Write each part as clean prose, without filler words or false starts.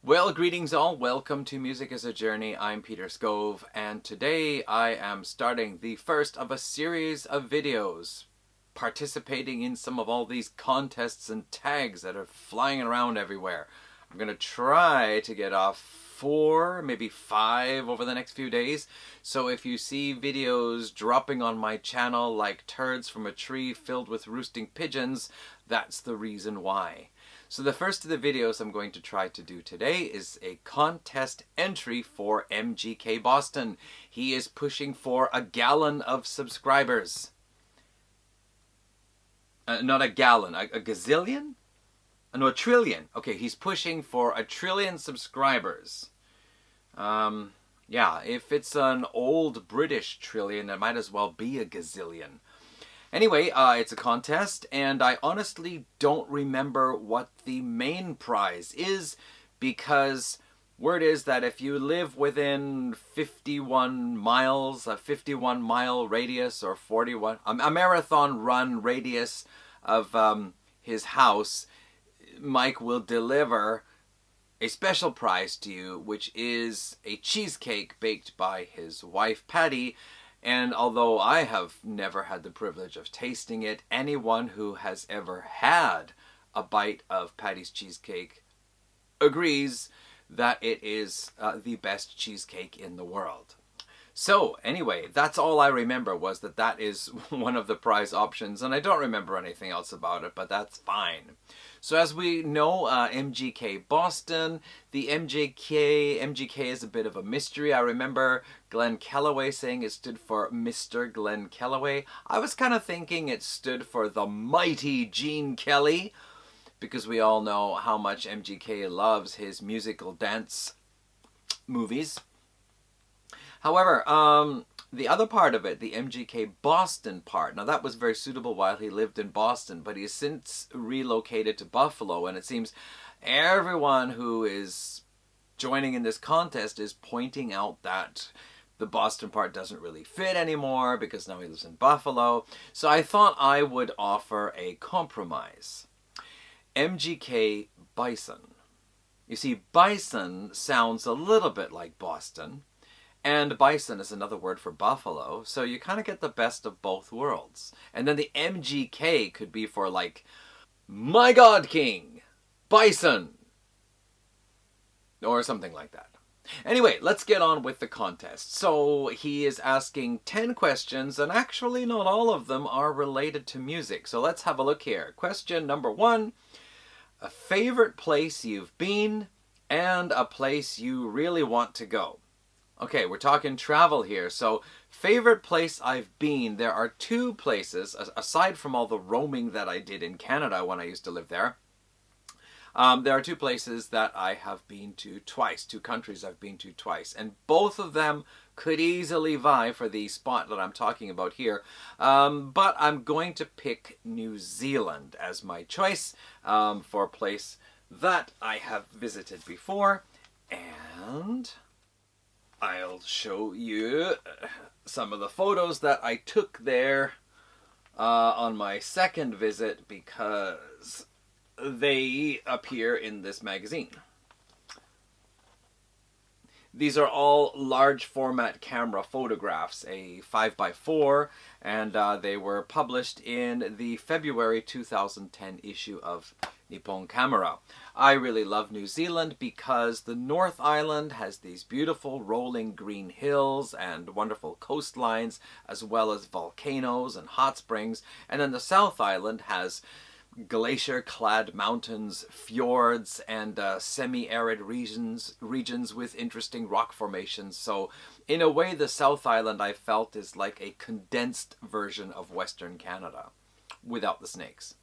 Well, greetings all. Welcome to Music as a Journey. I'm Peter Scove, and today I am starting the first of a series of videos participating in some of all these contests and tags that are flying around everywhere. I'm going to try to get off 4, maybe 5 over the next few days. So if you see videos dropping on my channel like turds from a tree filled with roosting pigeons, that's the reason why. So the first of the videos I'm going to try to do today is a contest entry for MGK Boston. He is pushing for a gallon of subscribers. Not a gallon, a gazillion? No, a trillion. Okay, he's pushing for 1 trillion subscribers. Yeah, if it's an old British trillion, it might as well be a gazillion. Anyway, it's a contest, and I honestly don't remember what the main prize is, because word is that if you live within 51 miles, a 51-mile radius, or a marathon run radius of his house, Mike will deliver a special prize to you, which is a cheesecake baked by his wife, Patty. And although I have never had the privilege of tasting it, anyone who has ever had a bite of Patty's cheesecake agrees that it is the best cheesecake in the world. So anyway, that's all I remember, was that is one of the prize options, and I don't remember anything else about it, but that's fine. So as we know, MGK Boston, the MGK is a bit of a mystery. I remember Glenn Kellaway saying it stood for Mr. Glenn Kellaway. I was kind of thinking it stood for the mighty Gene Kelly, because we all know how much MGK loves his musical dance movies. However, the other part of it, the MGK Boston part, now that was very suitable while he lived in Boston, but he has since relocated to Buffalo, and it seems everyone who is joining in this contest is pointing out that the Boston part doesn't really fit anymore because now he lives in Buffalo. So I thought I would offer a compromise. MGK Bison. You see, bison sounds a little bit like Boston, and bison is another word for buffalo, so you kind of get the best of both worlds. And then the MGK could be for, like, My God King, Bison, or something like that. Anyway, let's get on with the contest. So he is asking 10 questions, and actually not all of them are related to music. So let's have a look here. Question number 1, a favorite place you've been and a place you really want to go. Okay, we're talking travel here. So, favorite place I've been, there are 2 places, aside from all the roaming that I did in Canada when I used to live there. There are 2 places that I have been to twice, 2 countries I've been to twice, and both of them could easily vie for the spot that I'm talking about here. But I'm going to pick New Zealand as my choice for a place that I have visited before, and I'll show you some of the photos that I took there on my second visit, because they appear in this magazine. These are all large format camera photographs, a 5x4, and they were published in the February 2010 issue of Nippon Camera. I really love New Zealand because the North Island has these beautiful rolling green hills and wonderful coastlines, as well as volcanoes and hot springs, and then the South Island has glacier-clad mountains, fjords, and semi-arid regions with interesting rock formations. So, in a way, the South Island, I felt, is like a condensed version of Western Canada, without the snakes.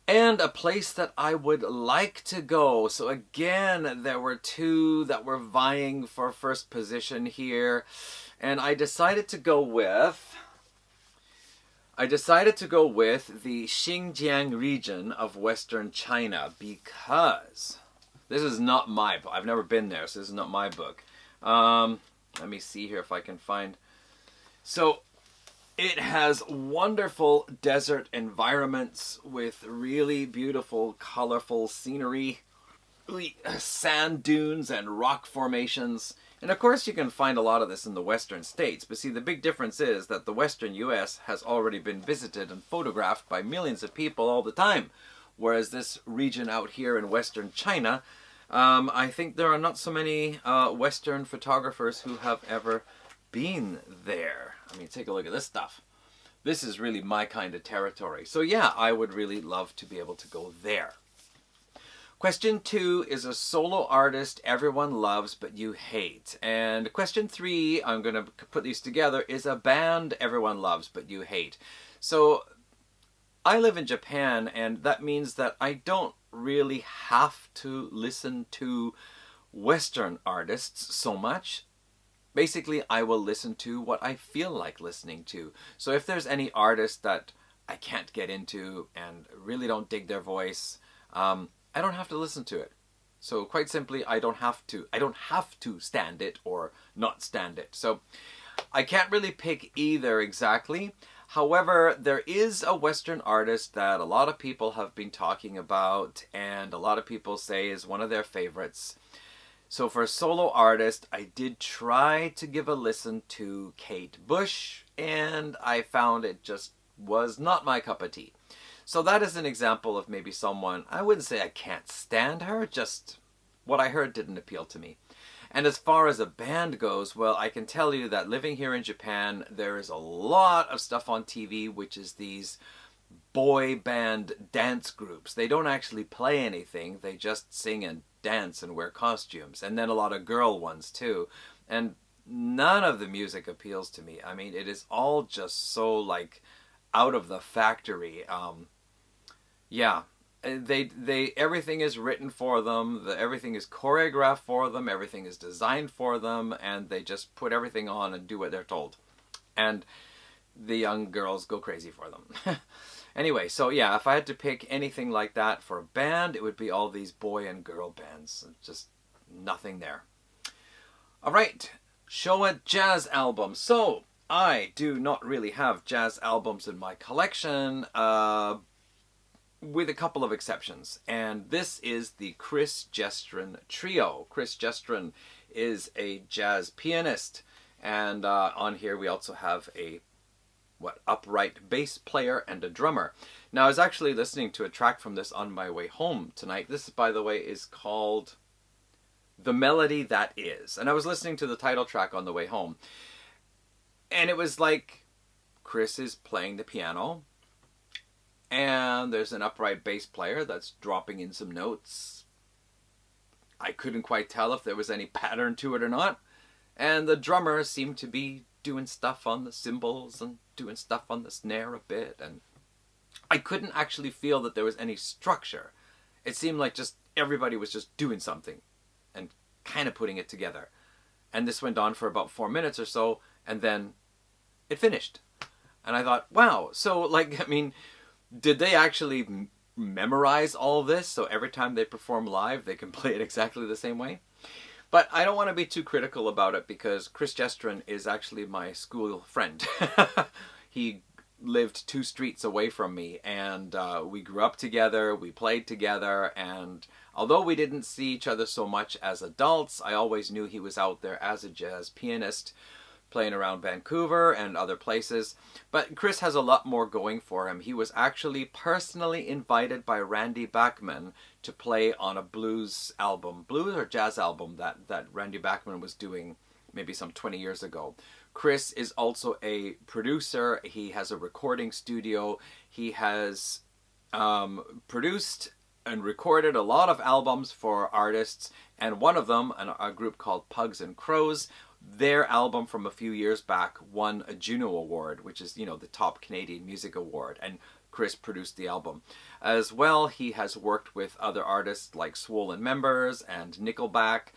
And a place that I would like to go. So again, there were 2 that were vying for first position here, and I decided to go with the Xinjiang region of Western China, because this is not my book. I've never been there, so this is not my book. Let me see here if I can find. So it has wonderful desert environments with really beautiful, colorful scenery. sand dunes and rock formations. And of course you can find a lot of this in the western states, but see, the big difference is that the western US has already been visited and photographed by millions of people all the time, whereas this region out here in western China, I think there are not so many western photographers who have ever been there. I mean, take a look at this stuff. This is really my kind of territory. So yeah, I would really love to be able to go there. Question 2 is a solo artist everyone loves but you hate. And question 3, I'm going to put these together, is a band everyone loves but you hate. So I live in Japan, and that means that I don't really have to listen to Western artists so much. Basically, I will listen to what I feel like listening to. So if there's any artist that I can't get into and really don't dig their voice, I don't have to listen to it. So quite simply, I don't have to stand it or not stand it. So I can't really pick either exactly. However, there is a Western artist that a lot of people have been talking about and a lot of people say is one of their favorites. So for a solo artist, I did try to give a listen to Kate Bush, and I found it just was not my cup of tea. So that is an example of maybe someone, I wouldn't say I can't stand her, just what I heard didn't appeal to me. And as far as a band goes, well, I can tell you that living here in Japan, there is a lot of stuff on TV, which is these boy band dance groups. They don't actually play anything, they just sing and dance and wear costumes. And then a lot of girl ones too. And none of the music appeals to me. I mean, it is all just so like out of the factory. Yeah, everything is written for them, everything is choreographed for them, everything is designed for them, and they just put everything on and do what they're told. And the young girls go crazy for them. Anyway, so yeah, if I had to pick anything like that for a band, it would be all these boy and girl bands. Just nothing there. All right, show a jazz album. So I do not really have jazz albums in my collection, with a couple of exceptions. And this is the Chris Gestrin Trio. Chris Gestrin is a jazz pianist. And on here we also have a upright bass player and a drummer. Now I was actually listening to a track from this on my way home tonight. This, by the way, is called The Melody That Is. And I was listening to the title track on the way home. And it was like Chris is playing the piano, and there's an upright bass player that's dropping in some notes. I couldn't quite tell if there was any pattern to it or not. And the drummer seemed to be doing stuff on the cymbals and doing stuff on the snare a bit. And I couldn't actually feel that there was any structure. It seemed like just everybody was just doing something and kind of putting it together. And this went on for about 4 minutes or so, and then it finished. And I thought, wow, so like, I mean, did they actually memorize all of this so every time they perform live they can play it exactly the same way? But I don't want to be too critical about it because Chris Gestrin is actually my school friend. He lived 2 streets away from me, and we grew up together, we played together, and although we didn't see each other so much as adults, I always knew he was out there as a jazz pianist, playing around Vancouver and other places. But Chris has a lot more going for him. He was actually personally invited by Randy Bachman to play on a blues album, blues or jazz album that Randy Bachman was doing maybe some 20 years ago. Chris is also a producer. He has a recording studio. He has produced and recorded a lot of albums for artists, and one of them, a group called Pugs and Crows, their album from a few years back won a Juno Award, which is, you know, the top Canadian music award, and Chris produced the album. As well, he has worked with other artists like Swollen Members and Nickelback.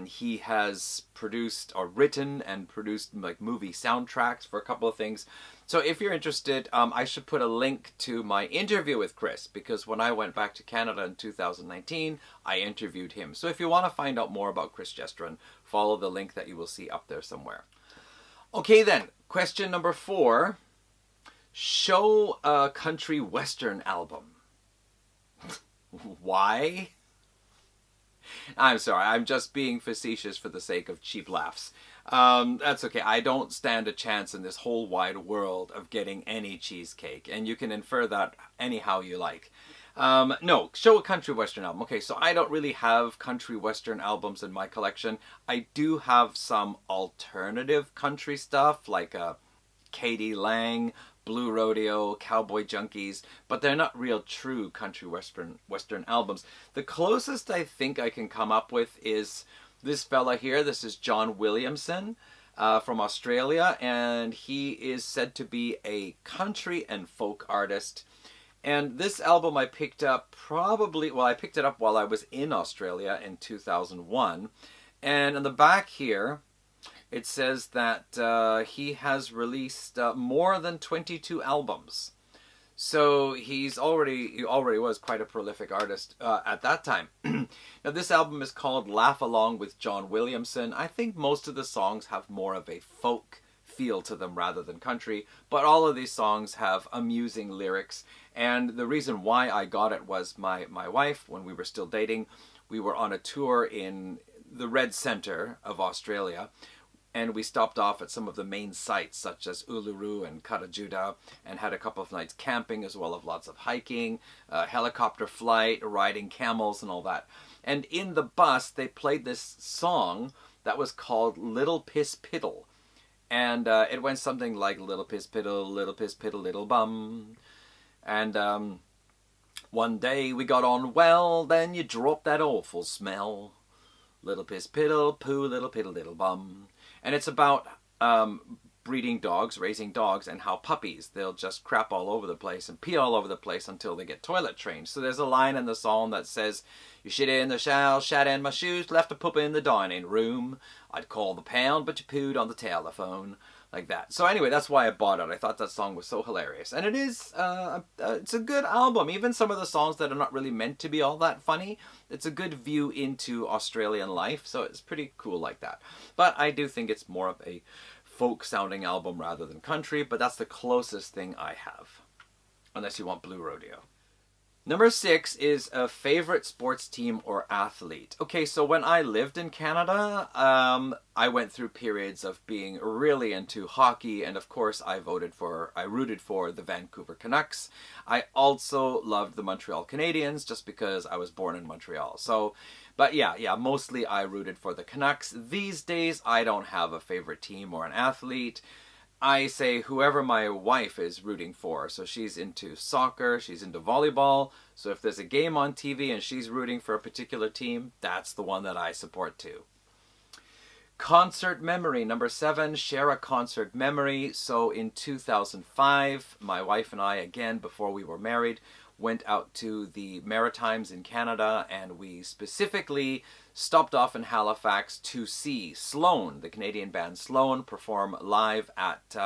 He has produced or written and produced like movie soundtracks for a couple of things. So if you're interested, I should put a link to my interview with Chris, because when I went back to Canada in 2019, I interviewed him. So if you want to find out more about Chris Gestrin, follow the link that you will see up there somewhere. Okay then, question number 4. Show a country western album. Why? I'm sorry, I'm just being facetious for the sake of cheap laughs. That's okay. I don't stand a chance in this whole wide world of getting any cheesecake, and you can infer that anyhow you like. No, show a country western album. Okay, so I don't really have country western albums in my collection. I do have some alternative country stuff, like Katie Lang, Blue Rodeo, Cowboy Junkies, but they're not real true country western albums. The closest I think I can come up with is this fella here. This is John Williamson from Australia, and he is said to be a country and folk artist. And this album I picked up I picked it up while I was in Australia in 2001. And on the back here, it says that he has released more than 22 albums. So he already was quite a prolific artist at that time. Now this album is called Laugh Along with John Williamson. I think most of the songs have more of a folk feel to them rather than country, but all of these songs have amusing lyrics. And the reason why I got it was my wife, when we were still dating, we were on a tour in the Red Centre of Australia, and we stopped off at some of the main sites such as Uluru and Karajuda, and had a couple of nights camping as well as lots of hiking, helicopter flight, riding camels and all that. And in the bus they played this song that was called Little Piss Piddle. And it went something like little piss piddle, little bum. And one day we got on well, then you dropped that awful smell. Little piss piddle, poo, little piddle, little bum. And it's about breeding dogs, raising dogs, and how puppies, they'll just crap all over the place and pee all over the place until they get toilet trained. So there's a line in the song that says, "You shit in the shower, shat in my shoes, left a poop in the dining room. I'd call the pound, but you pooed on the telephone." Like that. So anyway, that's why I bought it. I thought that song was so hilarious. And it is, it's a good album. Even some of the songs that are not really meant to be all that funny, it's a good view into Australian life. So it's pretty cool like that. But I do think it's more of a folk-sounding album rather than country, but that's the closest thing I have. Unless you want Blue Rodeo. Number 6 is a favorite sports team or athlete. Okay, so when I lived in Canada, I went through periods of being really into hockey, and of course I rooted for the Vancouver Canucks. I also loved the Montreal Canadiens just because I was born in Montreal. So, but yeah, mostly I rooted for the Canucks. These days I don't have a favorite team or an athlete. I say whoever my wife is rooting for. So she's into soccer, she's into volleyball. So if there's a game on TV and she's rooting for a particular team, that's the one that I support too. Concert memory. Number 7, share a concert memory. So in 2005, my wife and I, again, before we were married, went out to the Maritimes in Canada, and we specifically stopped off in Halifax to see Sloan, the Canadian band Sloan, perform live at,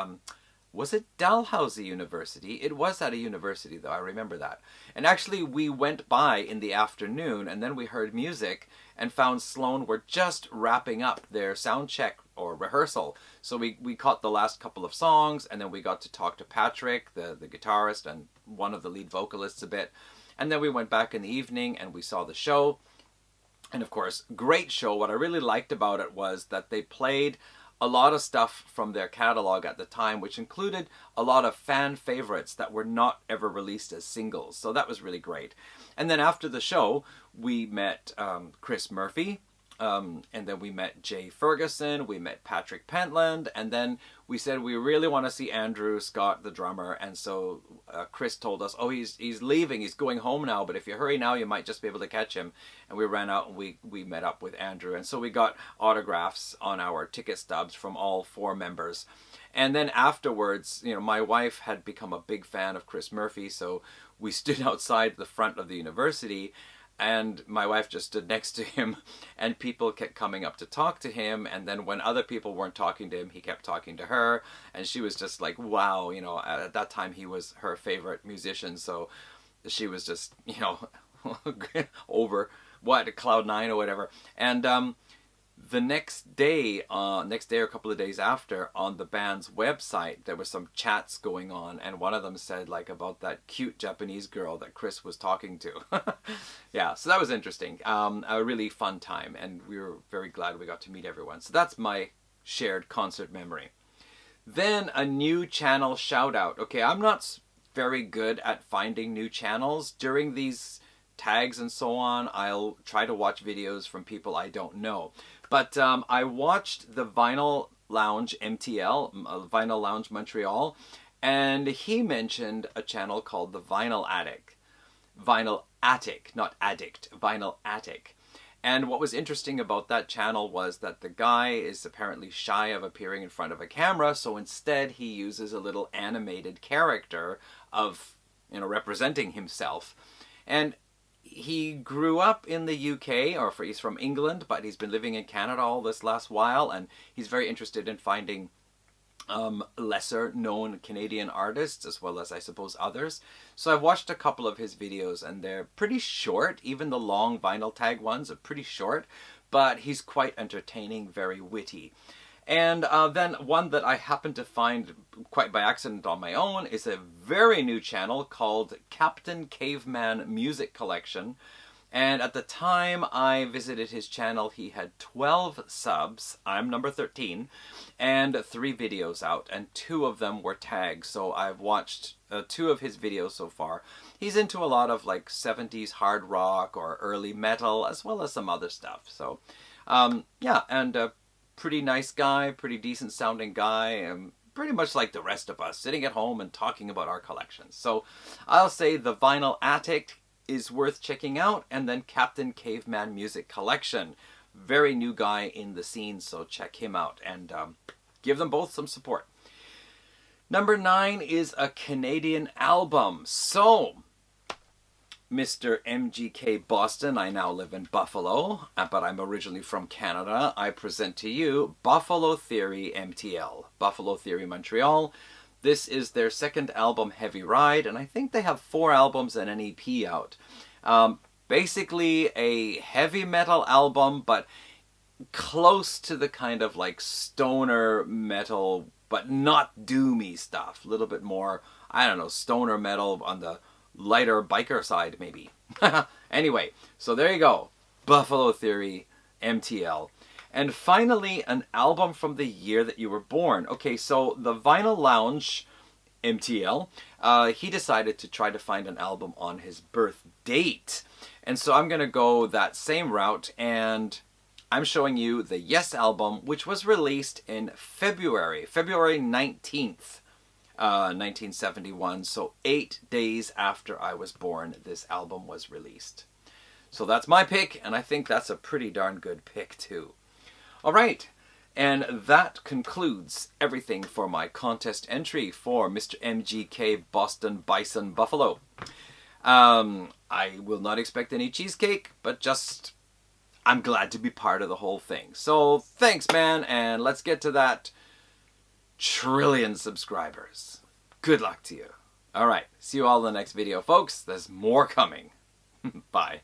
was it Dalhousie University? It was at a university though, I remember that. And actually we went by in the afternoon, and then we heard music and found Sloan were just wrapping up their sound check or rehearsal. So we caught the last couple of songs, and then we got to talk to Patrick, the guitarist and one of the lead vocalists a bit. And then we went back in the evening and we saw the show. And of course, great show. What I really liked about it was that they played a lot of stuff from their catalog at the time, which included a lot of fan favorites that were not ever released as singles. So that was really great. And then after the show, we met Chris Murphy, and then we met Jay Ferguson, we met Patrick Pentland, and then we said we really want to see Andrew Scott, the drummer. And so Chris told us, oh, he's leaving, he's going home now, but if you hurry now, you might just be able to catch him. And we ran out and we met up with Andrew. And so we got autographs on our ticket stubs from all 4 members. And then afterwards, you know, my wife had become a big fan of Chris Murphy, so we stood outside the front of the university, and my wife just stood next to him, and people kept coming up to talk to him. And then when other people weren't talking to him, he kept talking to her, and she was just like, wow, you know, at that time he was her favorite musician, so she was just, you know, over cloud 9 or whatever. And The next day or a couple of days after, on the band's website, there were some chats going on, and one of them said like about that cute Japanese girl that Chris was talking to. Yeah, so that was interesting. A really fun time, and we were very glad we got to meet everyone. So that's my shared concert memory. Then a new channel shout out. Okay, I'm not very good at finding new channels. During these tags and so on, I'll try to watch videos from people I don't know. But I watched the Vinyl Lounge MTL, Vinyl Lounge Montreal, and he mentioned a channel called the Vinyl Attic. Vinyl Attic, not Addict, Vinyl Attic. And what was interesting about that channel was that the guy is apparently shy of appearing in front of a camera, so instead he uses a little animated character of, representing himself. And he grew up in the UK, or he's from England, but he's been living in Canada all this last while, and he's very interested in finding lesser known Canadian artists, as well as I suppose others. So I've watched a couple of his videos, and they're pretty short. Even the long vinyl tag ones are pretty short, but he's quite entertaining, very witty. And then one that I happened to find quite by accident on my own is a very new channel called Captain Caveman Music Collection. And at the time I visited his channel, he had 12 subs, I'm number 13, and 3 videos out, and 2 of them were tags. So I've watched 2 of his videos so far. He's into a lot of like 70s hard rock or early metal, as well as some other stuff. So yeah, and pretty nice guy, pretty decent sounding guy, and pretty much like the rest of us, sitting at home and talking about our collections. So I'll say the Vinyl Attic is worth checking out, and then Captain Caveman Music Collection. Very new guy in the scene, so check him out and give them both some support. Number 9 is a Canadian album. So, Mr. MGK Boston, I now live in Buffalo, but I'm originally from Canada. I present to you Buffalo Theory MTL, Buffalo Theory Montreal. This is their second album, Heavy Ride, and I think they have 4 albums and an EP out. Basically a heavy metal album, but close to the kind of like stoner metal, but not doomy stuff. A little bit more, I don't know, stoner metal on the lighter biker side, maybe. Anyway, so there you go. Buffalo Theory MTL. And finally, an album from the year that you were born. Okay, so the Vinyl Lounge MTL, he decided to try to find an album on his birth date. And so I'm going to go that same route, and I'm showing you the Yes album, which was released in February 19th, 1971. So 8 days after I was born, this album was released. So that's my pick, and I think that's a pretty darn good pick too. All right, and that concludes everything for my contest entry for Mr. MGK Boston Bison Buffalo. I will not expect any cheesecake, but just, I'm glad to be part of the whole thing. So thanks, man, and let's get to that 1,000,000,000 subscribers. Good luck to you. All right, see you all in the next video, folks. There's more coming. Bye.